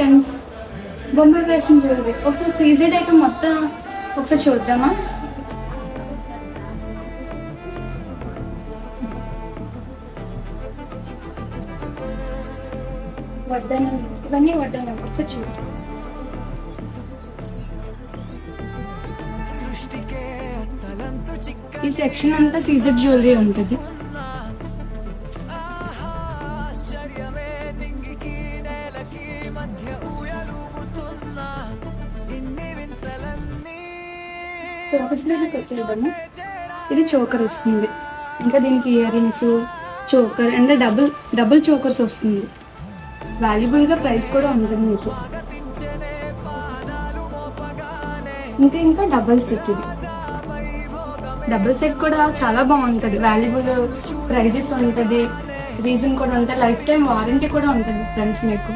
Friends, బొమ్మ fashion jewellery ఒకసారి CZ item మొత్తం ఒకసారి చూద్దామా? వడ్డానం, ఇవన్నీ వడ్డానం, ఒకసారి చూద్దాం. ఈ సెక్షన్ అంతా సీజెడ్ జ్యువెలరీ ఉంటుంది. చోకర్స్ దగ్గరికి వచ్చేద్దాము. ఇది చోకర్ వస్తుంది, ఇంకా దీనికి ear rings, choker and double chokers వస్తుంది. వాల్యుబుల్గా ప్రైస్ కూడా ఉంటుంది మీకు. ఇంకా డబుల్ సెట్, ఇది డబుల్ సెట్ కూడా చాలా బాగుంటుంది. వాల్యుబుల్ ప్రైజెస్ ఉంటుంది, రీజన్ కూడా ఉంటుంది, లైఫ్ టైం వారంటీ కూడా ఉంటుంది ఫ్రెండ్స్ మీకు.